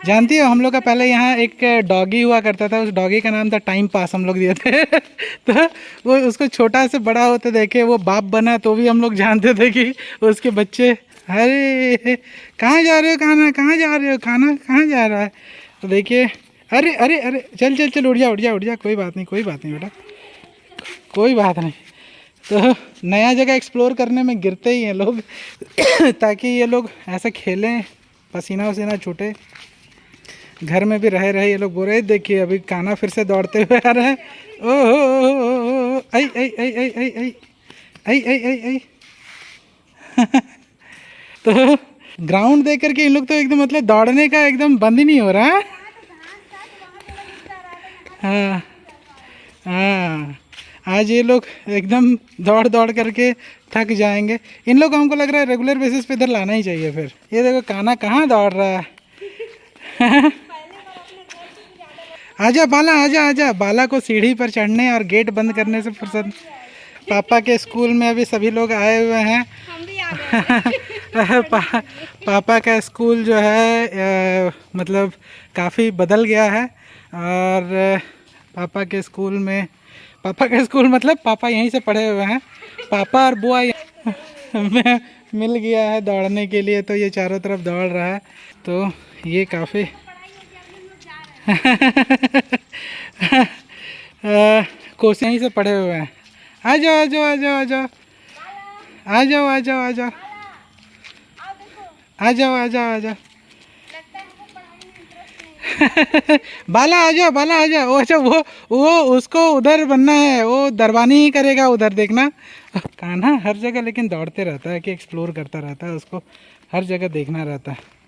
जानती हो हम लोग का पहले यहाँ एक डॉगी हुआ करता था, उस डॉगी का नाम था टाइम पास, हम लोग दिए थे। तो वो उसको छोटा से बड़ा होते देखे, वो बाप बना तो भी हम लोग जानते थे कि उसके बच्चे। अरे कहाँ जा रहे हो खाना, कहाँ जा रहे हो खाना, कहाँ जा रहा है? तो देखिए, अरे अरे अरे चल चल चल, उठ जा उठ जा उठ जा, कोई बात नहीं कोई बात नहीं बेटा, कोई बात नहीं। तो नया जगह एक्सप्लोर करने में गिरते ही हैं लोग ताकि ये लोग ऐसे खेलें, पसीना वसीना छूटे। घर में भी रहे रहे ये लोग बोल रहे, देखिए अभी कान्हा फिर से दौड़ते हुए आ रहे हैं। ओ आई आई आई आई आई आई आई आई आई आई। तो ग्राउंड देख करके इन लोग तो एकदम मतलब दौड़ने का एकदम बंद ही नहीं हो रहा है। हाँ हाँ, आज ये लोग एकदम दौड़ दौड़ करके थक जाएंगे। इन लोग को हमको लग रहा है रेगुलर बेसिस पे इधर लाना ही चाहिए। फिर ये देखो कान्हा कहाँ दौड़ रहा है। आजा बाला, आजा आजा। बाला को सीढ़ी पर चढ़ने और गेट बंद करने से फुर्सत। पापा के स्कूल में अभी सभी लोग आए हुए हैं। हम भी आ गए। पापा का स्कूल जो है मतलब काफ़ी बदल गया है। और पापा के स्कूल में, पापा का स्कूल मतलब पापा यहीं से पढ़े हुए हैं। पापा और बुआ में मिल गया है दौड़ने के लिए, तो ये चारों तरफ दौड़ रहा है। तो ये काफ़ी कोशिश यहीं से पढ़े हुए हैं। आ जाओ आ जाओ आ जाओ आ जाओ आ जाओ आ जाओ आ जाओ आ जाओ आ जाओ आ जाओ। बाला आ जाओ, बाला आ जाओ। अच्छा वो उसको उधर बनना है, वो दरबानी ही करेगा उधर, देखना। कान्हा हर जगह लेकिन दौड़ते रहता है कि एक्सप्लोर करता रहता है, उसको हर जगह देखना रहता है।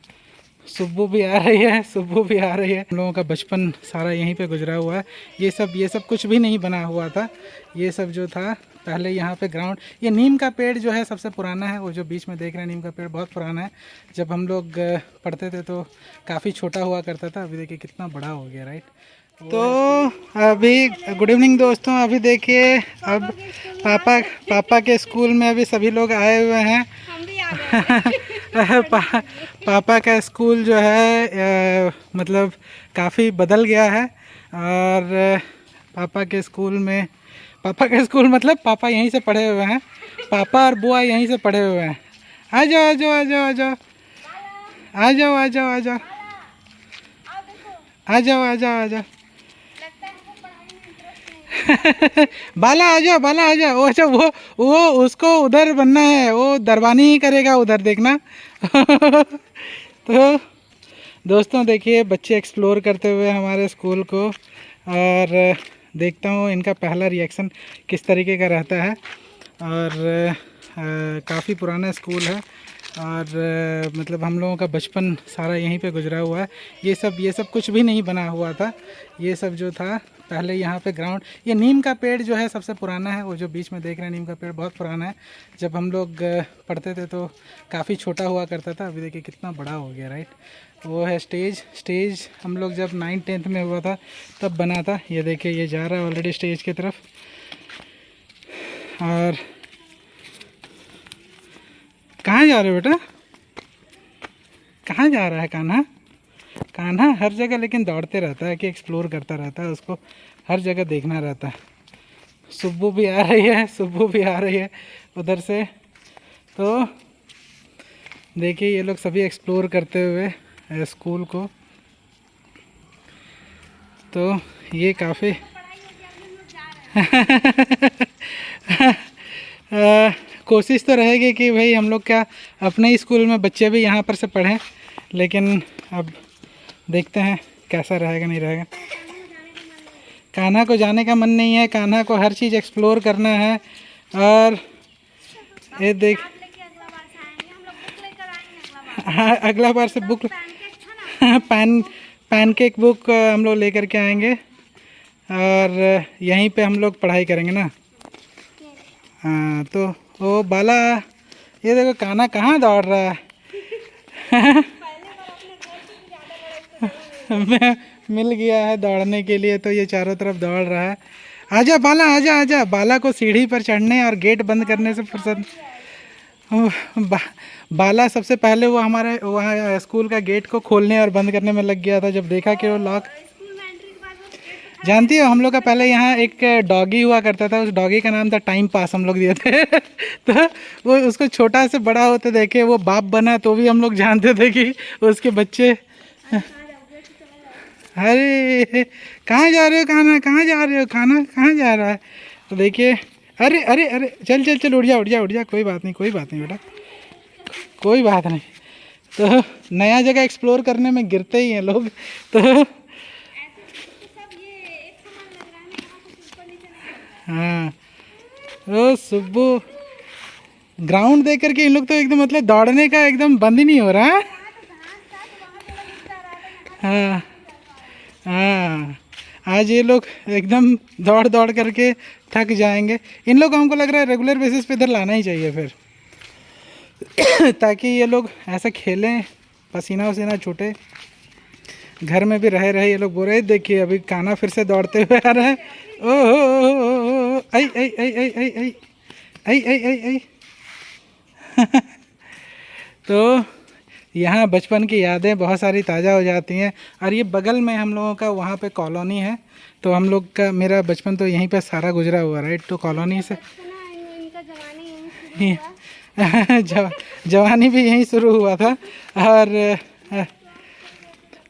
सुब्बू भी आ रही है, सुब्बू भी आ रही है। हम लोगों का बचपन सारा यहीं पे गुजरा हुआ है। ये सब कुछ भी नहीं बना हुआ था। ये सब जो था पहले यहाँ पे ग्राउंड, ये नीम का पेड़ जो है सबसे पुराना है। वो जो बीच में देख रहे हैं नीम का पेड़ बहुत पुराना है। जब हम लोग पढ़ते थे तो काफ़ी छोटा हुआ करता था, अभी देखिए कितना बड़ा हो गया, राइट। तो अभी गुड इवनिंग दोस्तों, अभी देखिए अब पापा के स्कूल में अभी सभी लोग आए हुए हैं। हम भी आ गए। पापा का स्कूल जो है मतलब काफ़ी बदल गया है। और पापा के स्कूल में, पापा का स्कूल मतलब पापा यहीं से पढ़े हुए हैं। पापा और बुआ यहीं से पढ़े हुए हैं। आ जाओ आ जाओ आ जाओ आ जाओ आ जाओ आ जाओ आ जाओ आ जाओ आ जाओ आ जाओ। बाला आ जाओ, बाला आ जाओ। अच्छा वो उसको उधर बनना है, वो दरबानी ही करेगा उधर, देखना। तो दोस्तों देखिए बच्चे एक्सप्लोर करते हुए हमारे स्कूल को, और देखता हूँ इनका पहला रिएक्शन किस तरीके का रहता है। और काफ़ी पुराना स्कूल है। और मतलब हम लोगों का बचपन सारा यहीं पे गुजरा हुआ है। ये सब कुछ भी नहीं बना हुआ था। ये सब जो था पहले यहाँ पे ग्राउंड, ये नीम का पेड़ जो है सबसे पुराना है। वो जो बीच में देख रहे हैं नीम का पेड़ बहुत पुराना है। जब हम लोग पढ़ते थे तो काफ़ी छोटा हुआ करता था, अभी देखिए कितना बड़ा हो गया, राइट। वो है स्टेज हम लोग जब 9th-10th में हुआ था तब बना था। ये देखिए ये जा रहा है ऑलरेडी स्टेज की तरफ। और कहाँ जा रहे हो बेटा, कहाँ जा रहा है कान्हा? कान्हा हर जगह लेकिन दौड़ते रहता है कि एक्सप्लोर करता रहता है, उसको हर जगह देखना रहता है। सुब्बू भी आ रही है, सुब्बू भी आ रही है उधर से। तो देखिए ये लोग सभी एक्सप्लोर करते हुए स्कूल को। तो ये काफ़ी कोशिश तो रहेगी कि भाई हम लोग क्या अपने ही स्कूल में बच्चे भी यहाँ पर से पढ़ें, लेकिन अब देखते हैं कैसा रहेगा नहीं रहेगा। कान्हा को जाने का मन नहीं है, कान्हा को हर चीज़ एक्सप्लोर करना है। और ये देख, हाँ अगला बार से बुक पैनकेक बुक हम लोग लेकर के आएंगे, और यहीं पे हम लोग पढ़ाई करेंगे ना। हाँ तो ओ बाला, ये देखो कान्हा कहाँ दौड़ रहा है। मिल गया है दौड़ने के लिए, तो ये चारों तरफ दौड़ रहा है। आजा बाला, आजा आजा। बाला को सीढ़ी पर चढ़ने और गेट बंद करने से फुर्सत। बा, बाला सबसे पहले वो हमारे वहाँ स्कूल का गेट को खोलने और बंद करने में लग गया था जब देखा कि वो लॉक। स्कूल में एंट्री के बाद वो गेट पे जानती हो हम लोग का पहले यहाँ एक डॉगी हुआ करता था, उस डॉगी का नाम था टाइम पास, हम लोग दिए थे। तो वो उसको छोटा से बड़ा होते देखे, वो बाप बना तो भी हम लोग जानते थे कि उसके बच्चे। अरे कहाँ जा रहे हो खाना, कहाँ जा रहे हो खाना, कहाँ जा रहा है? तो देखिए, अरे अरे अरे चल चल चल, उठ जा उठ जा उठ जा, कोई बात नहीं कोई बात नहीं बेटा, कोई बात नहीं। तो नया जगह एक्सप्लोर करने में गिरते ही हैं लोग। तो सब ये एक समान लग रहा है ना, यहाँ कुछ ऊपर नीचे नहीं है। हाँ, ओ सुब्बू, ग्राउंड देख करके इन लोग तो एकदम मतलब दौड़ने का एकदम बंद ही नहीं हो रहा है। हाँ हाँ, आज ये लोग एकदम दौड़ दौड़ करके थक जाएंगे। इन लोग को हमको लग रहा है रेगुलर बेसिस पे इधर लाना ही चाहिए फिर, ताकि ये लोग ऐसा खेलें, पसीना वसीना छूटे। घर में भी रहे रहे ये लोग बोल रहे, देखिए अभी काना फिर से दौड़ते हुए आ रहा है। ओ आई आई आई आई आई आई आई आई आई आई। तो यहाँ बचपन की यादें बहुत सारी ताज़ा हो जाती हैं। और ये बगल में हम लोगों का वहाँ पे कॉलोनी है, तो हम लोग का मेरा बचपन तो यहीं पे सारा गुजरा हुआ, राइट। तो कॉलोनी से इनका जवानी यहीं शुरू हुआ। जवानी भी यहीं शुरू हुआ था। और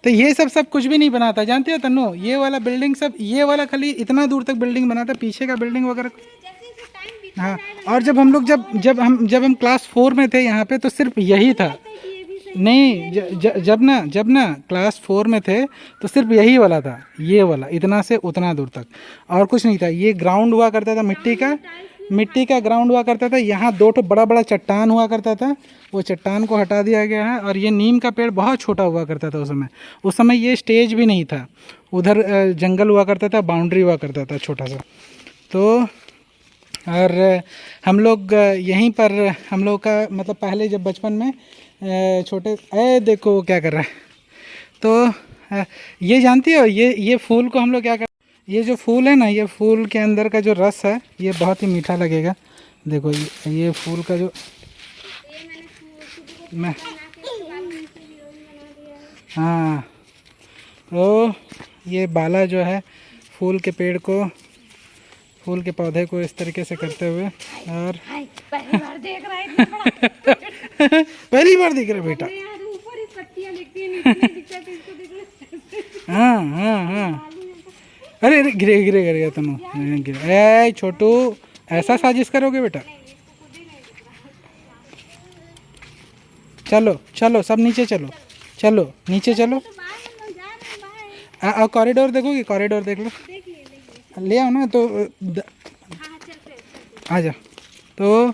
तो ये सब कुछ भी नहीं बना था, जानते हो तन्नू, ये वाला बिल्डिंग सब, ये वाला खाली इतना दूर तक बिल्डिंग बना था, पीछे का बिल्डिंग वगैरह। जैसे जैसे टाइम बीतता हाँ, और जब हम लोग जब हम क्लास 4 में थे यहाँ पे, तो सिर्फ यही था। है कि ये भी सही नहीं, जब ना क्लास 4 में थे तो सिर्फ यही वाला था, ये वाला इतना से उतना दूर तक, और कुछ नहीं था। ये ग्राउंड हुआ करता था मिट्टी का ग्राउंड हुआ करता था। यहाँ 2 ठो बड़ा बड़ा चट्टान हुआ करता था, वो चट्टान को हटा दिया गया है। और ये नीम का पेड़ बहुत छोटा हुआ करता था उस समय ये स्टेज भी नहीं था, उधर जंगल हुआ करता था, बाउंड्री हुआ करता था छोटा सा। तो और हम लोग यहीं पर, हम लोग का मतलब पहले जब बचपन में छोटे, देखो क्या कर रहा है। तो ये जानती हो, ये फूल को हम लोग क्या कर, ये जो फूल है ना, ये फूल के अंदर का जो रस है ये बहुत ही मीठा लगेगा। देखो ये फूल का जो मैं, हाँ, तो ये बाला जो है फूल के पेड़ को, फूल के पौधे को इस तरीके से करते हुए, और पहली बार देख रहा है इतना बड़ा। पहली बार दिख रहा है बेटा। यार ऊपर ही पत्तियां दिखती हैं, नीचे नहीं दिखता, तो इसको दिख रहा है। हाँ हाँ हाँ, अरे अरे गिरे गिरे गिर गया तुम, गिरे। छोटू, ऐसा साजिश करोगे बेटा? चलो चलो सब नीचे चलो, चलो नीचे चलो। तो बाहर हम लोग जा रहे हैं बाहर। कॉरिडोर देखोगे? कॉरिडोर देख लो, देखिए ले आओ ना। तो हाँ चलते आ जा। तो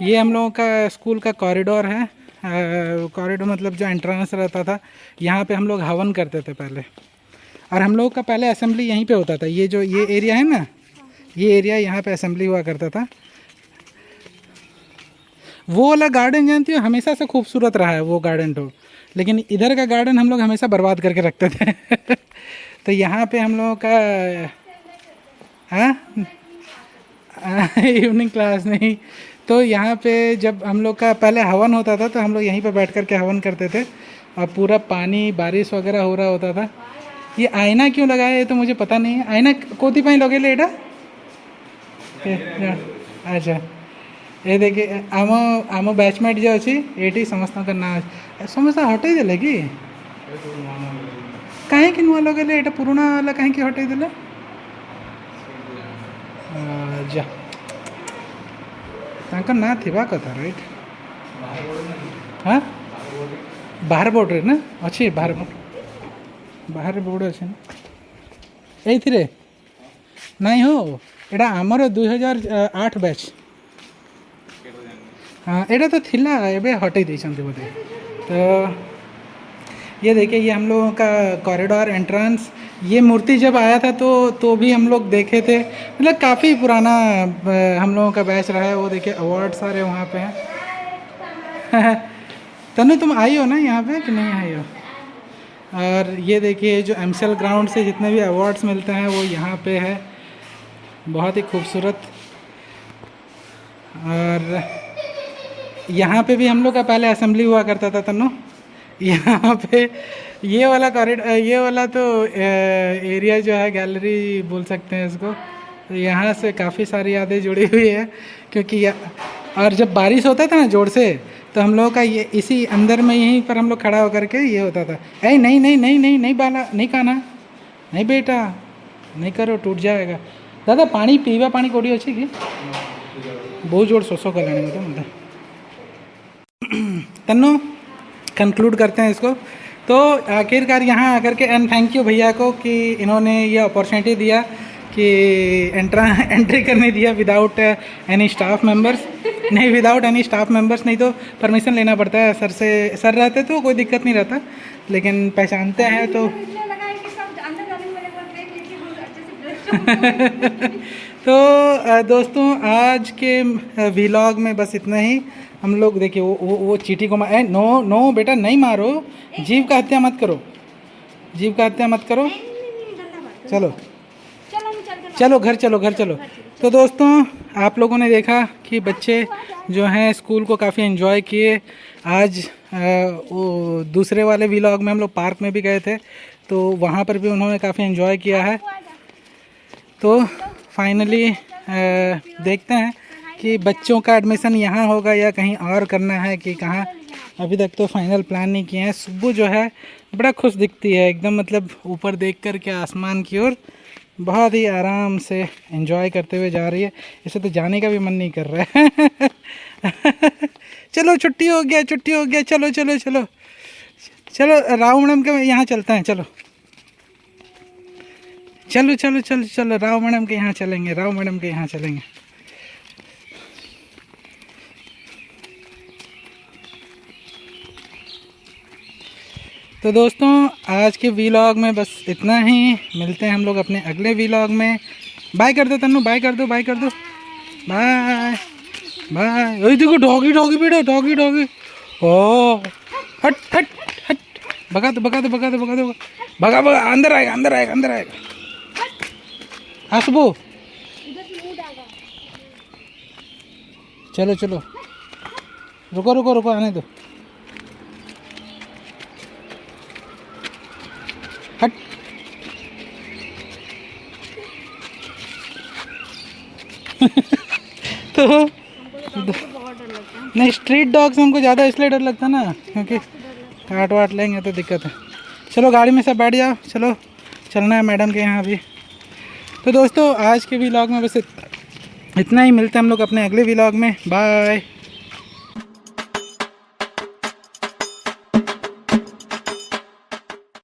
ये हम लोगों का स्कूल का कॉरिडोर है। कॉरिडोर मतलब जो एंट्रेंस रहता था, यहाँ पे हम लोग हवन करते थे पहले। और हम लोग का पहले असेंबली यहीं पे होता था। ये जो ये एरिया है ना, ये एरिया, यहाँ पे असेंबली हुआ करता था। वो वाला गार्डन जानती हो, हमेशा से खूबसूरत रहा है वो गार्डन तो, लेकिन इधर का गार्डन हम लोग हमेशा बर्बाद करके रखते थे। तो यहाँ पे हम लोगों का, हाँ, इवनिंग क्लास नहीं, तो यहाँ पे जब हम लोग का पहले हवन होता था तो हम लोग यहीं पे बैठ कर के हवन करते थे। और पूरा पानी बारिश वगैरह हो रहा होता था। ये आईना क्यों लगाया है तो मुझे पता नहीं है। आईना कोती पाई लगे लेटा, अच्छा। ये देखिए आम बैचमेट जो अच्छी ये समस्त ना समस्त हटई देले कि कहीं नुआ लगे, ये पुराना वाला कहीं हटई देले। जा तांकर ना थिबा कथा, राइट। हाँ, बाहर बोर्ड रे ना अच्छी, बाहर बोर्ड अच्छे ये नहीं हो, एटा आमर 2008 बैच। हाँ, एटा तो थिला एबे हटई देछंती बोधे। तो ये देखिए, ये हम लोगों का कॉरिडोर एंट्रेंस। ये मूर्ति जब आया था तो भी हम लोग देखे थे, मतलब काफ़ी पुराना हम लोगों का बैच रहा है। वो देखिए अवार्ड सारे वहाँ पे हैं। तनु तुम आई हो ना यहाँ पे कि नहीं आई हो? और ये देखिए जो MCL ग्राउंड से जितने भी अवार्ड्स मिलते हैं वो यहाँ पे है, बहुत ही खूबसूरत। और यहाँ पे भी हम लोग का पहले असेंबली हुआ करता था तन्नो। यहाँ पे ये वाला कॉरिडोर, ये वाला तो एरिया जो है, गैलरी बोल सकते हैं इसको। तो यहाँ से काफ़ी सारी यादें जुड़ी हुई है, क्योंकि और जब बारिश होता था ना जोर से, तो हम लोगों का ये इसी अंदर में यहीं पर हम लोग खड़ा होकर के ये होता था। ऐ नहीं नहीं नहीं नहीं नहीं बाला, नहीं खाना, नहीं बेटा, नहीं करो, टूट जाएगा। दादा पानी पीवा पानी कोड़ी अच्छी की बहुत जोर सोसो कर लेने में मतलब तन्नो कंक्लूड करते हैं इसको। तो आखिरकार यहाँ आकर के एंड थैंक यू भैया को कि इन्होंने ये अपॉर्चुनिटी दिया कि एंट्री करने दिया विदाउट एनी स्टाफ मेंबर्स। नहीं, विदाउट एनी स्टाफ मेंबर्स, नहीं तो परमिशन लेना पड़ता है सर से। सर रहते तो कोई दिक्कत नहीं रहता, लेकिन पहचानते हैं तो इसलिए लगा है कि सब अंदर जाने वाले को देख लीजिए बहुत अच्छे से तो दोस्तों आज के व्लॉग में बस इतना ही। हम लोग देखिए वो चींटी को मार, नो नो बेटा नहीं मारो, जीव का हत्या मत करो, जीव का हत्या मत करो। चलो चलो घर चलो, घर चलो। तो दोस्तों आप लोगों ने देखा कि बच्चे जो हैं स्कूल को काफ़ी एंजॉय किए। आज वो दूसरे वाले व्लॉग में हम लोग पार्क में भी गए थे, तो वहाँ पर भी उन्होंने काफ़ी एंजॉय किया है। तो फाइनली देखते हैं कि बच्चों का एडमिशन यहाँ होगा या कहीं और करना है कि कहाँ, अभी तक तो फाइनल प्लान नहीं किए हैं। सुबह जो है बड़ा खुश दिखती है एकदम, मतलब ऊपर देख कर के आसमान की ओर बहुत ही आराम से एंजॉय करते हुए जा रही है। इसे तो जाने का भी मन नहीं कर रहा है चलो छुट्टी हो गया, छुट्टी हो गया, चलो चलो चलो चलो राव मैडम के यहाँ चलते हैं। चलो चलो चलो चलो चलो राव मैडम के यहाँ चलेंगे, राव मैडम के यहाँ चलेंगे। तो दोस्तों आज के व्लॉग में बस इतना ही। मिलते हैं हम लोग अपने अगले व्लॉग में। बाय कर दो तन्नू, बाय कर दो, बाय कर दो, बाय बाय। ओए देखो डॉगी, डॉगी बेटा, डॉगी डॉगी। ओ हट हट हट, भगा दो भगा दो भगा दो भगा दो, भगा भगा, अंदर आएगा अंदर आएगा अंदर आएगा। हंसबो, चलो चलो, रुको रुको रुको, आने दो, हट। तो नहीं, स्ट्रीट डॉग से हमको ज़्यादा इसलिए डर लगता है ना, क्योंकि काट वाट लेंगे तो दिक्कत है। चलो गाड़ी में सब बैठ जाओ, चलो चलना है मैडम के यहाँ भी। तो दोस्तों आज के व्लॉग में बस इतना ही। मिलते हैं हम लोग अपने अगले व्लॉग में। बाय।